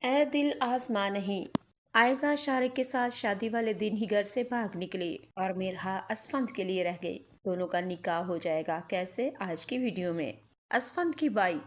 اے دل آزما نہیں، عائزہ شارق کے ساتھ شادی والے دن ہی گھر سے بھاگ نکلی اور میرہا اسفند کے لیے رہ گئی۔ دونوں کا نکاح ہو جائے گا کیسے؟ آج کی ویڈیو میں اسفند کی بائی،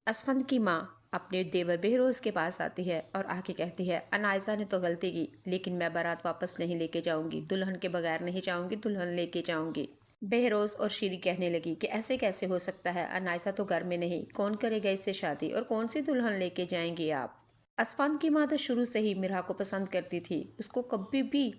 اسفند کی ماں اپنے دیور بہروز کے پاس آتی ہے اور آ کے کہتی ہے انائزہ نے تو غلطی کی، لیکن میں بارات واپس نہیں لے کے جاؤں گی، دلہن کے بغیر نہیں جاؤں گی، دلہن لے کے جاؤں گی۔ بہروز اور شیری کہنے لگی کہ ایسے کیسے ہو سکتا ہے، انائزہ تو گھر میں نہیں، کون کرے گا اس سے شادی اور کون سی دلہن لے کے جائیں گی آپ؟ اسفند کی ماں تو شروع سے ہی میرا کو پسند کرتی تھی، اس کو کبھی بھی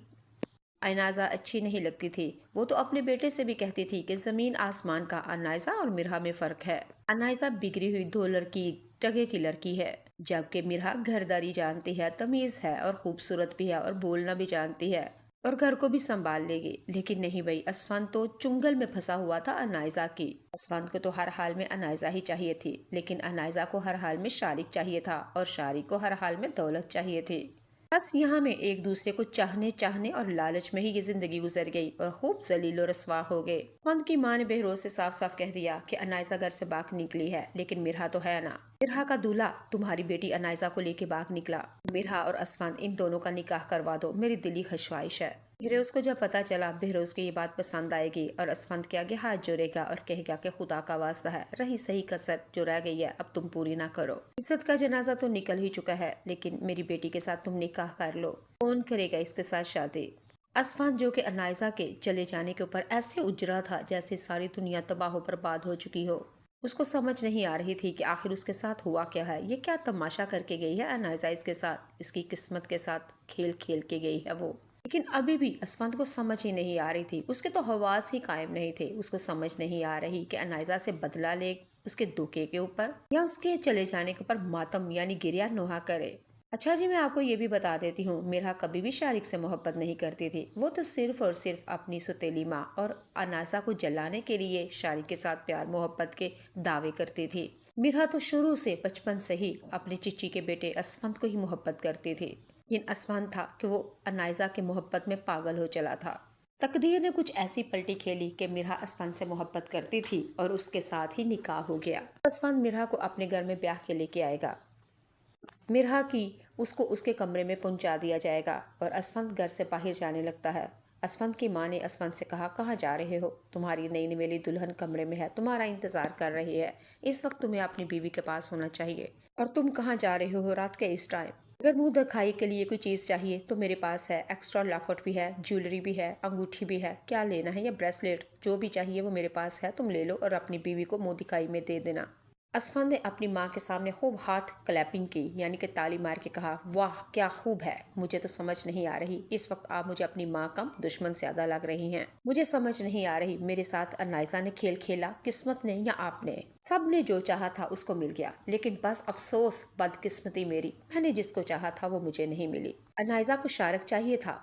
انائزہ اچھی نہیں لگتی تھی۔ وہ تو اپنے بیٹے سے بھی کہتی تھی کہ زمین آسمان کا انائزہ اور میرا میں فرق ہے۔ انائزہ بگڑی ہوئی دو لڑکی ٹگے کی لڑکی ہے، جبکہ میرا گھرداری جانتی ہے، تمیز ہے اور خوبصورت بھی ہے اور بولنا بھی جانتی ہے اور گھر کو بھی سنبھال لے گی۔ لیکن نہیں بھائی، اسفند تو چنگل میں پھنسا ہوا تھا انائزہ کی۔ اسفند کو تو ہر حال میں انائزہ ہی چاہیے تھی، لیکن انائزہ کو ہر حال میں شارق چاہیے تھا اور شارق کو ہر حال میں دولت چاہیے تھی۔ بس یہاں میں ایک دوسرے کو چاہنے اور لالچ میں ہی یہ زندگی گزر گئی اور خوب ذلیل و رسوا ہو گئے۔ اسفند کی ماں نے بہروز سے صاف صاف کہہ دیا کہ انائزہ گھر سے باغ نکلی ہے، لیکن میرہا تو ہے نا، میرہا کا دولہا تمہاری بیٹی انائزہ کو لے کے باغ نکلا۔ میرہا اور اسفند ان دونوں کا نکاح کروا دو، میری دلی خواہش ہے۔ بہروز کو جب پتا چلا بہروز کو یہ بات پسند آئے گی اور اسفند کے آگے ہاتھ جوڑے گا اور کہے گا کہ خدا کا واسطہ ہے، رہی صحیح کسر جو رہ گئی ہے اب تم پوری نہ کرو۔ عزت کا جنازہ تو نکل ہی چکا ہے، لیکن میری بیٹی کے ساتھ تم نکاح کر لو، کون کرے گا اس کے ساتھ شادی؟ اسفند جو کہ انائزہ کے چلے جانے کے اوپر ایسے اجرا تھا جیسے ساری دنیا تباہ و برباد ہو چکی ہو، اس کو سمجھ نہیں آ رہی تھی کہ آخر اس کے ساتھ ہوا کیا ہے، یہ کیا تماشا کر کے گئی ہے انائزہ اس کے ساتھ، اس کی قسمت کے ساتھ کھیل کھیل کے گئی ہے وہ۔ لیکن ابھی بھی اسفند کو سمجھ ہی نہیں آ رہی تھی، اس کے تو حواس ہی قائم نہیں تھے، اس کو سمجھ نہیں آ رہی کہ انائزہ سے بدلہ لے اس کے دھوکے کے اوپر یا اس کے چلے جانے کے اوپر ماتم یعنی گریہ نوحہ کرے۔ اچھا جی، میں آپ کو یہ بھی بتا دیتی ہوں، میرا کبھی بھی شارق سے محبت نہیں کرتی تھی، وہ تو صرف اور صرف اپنی ستیلی ماں اور انائزہ کو جلانے کے لیے شارق کے ساتھ پیار محبت کے دعوے کرتی تھی۔ میرا تو شروع سے بچپن سے ہی اپنے چچی کے بیٹے اسفند کو ہی محبت کرتی تھی، لیکن اسفند تھا کہ وہ انائزہ کے محبت میں پاگل ہو چلا تھا۔ تقدیر نے کچھ ایسی پلٹی کھیلی کہ میرا اسفند سے محبت کرتی تھی اور اس کے ساتھ ہی نکاح ہو گیا۔ اسفند میرا کو اپنے گھر میں بیاہ کے لے کے آئے گا، میرا کی اس کو اس کے کمرے میں پہنچا دیا جائے گا اور اسفند گھر سے باہر جانے لگتا ہے۔ اسفند کی ماں نے اسفند سے کہا کہاں جا رہے ہو؟ تمہاری نئی نویلی دلہن کمرے میں ہے، تمہارا انتظار کر رہی ہے، اس وقت تمہیں اپنی بیوی کے پاس ہونا چاہیے، اور تم کہاں جا رہے ہو رات کے اس ٹائم؟ اگر منہ دکھائی کے لیے کوئی چیز چاہیے تو میرے پاس ہے، ایکسٹرا لاکٹ بھی ہے، جیولری بھی ہے، انگوٹھی بھی ہے، کیا لینا ہے، یا بریسلیٹ، جو بھی چاہیے وہ میرے پاس ہے، تم لے لو اور اپنی بیوی کو منہ دکھائی میں دے دینا۔ اسفند نے اپنی ماں کے سامنے خوب ہاتھ کلیپنگ کی، یعنی کہ تالی مار کے کہا واہ کیا خوب ہے، مجھے تو سمجھ نہیں آ رہی، اس وقت آپ مجھے اپنی ماں کم دشمن زیادہ لگ رہی ہیں، مجھے سمجھ نہیں آ رہی میرے ساتھ انائزہ نے کھیل کھیلا، قسمت نے یا آپ نے؟ سب نے جو چاہا تھا اس کو مل گیا، لیکن بس افسوس بدقسمتی میری، میں نے جس کو چاہا تھا وہ مجھے نہیں ملی۔ انائزہ کو شارق چاہیے تھا،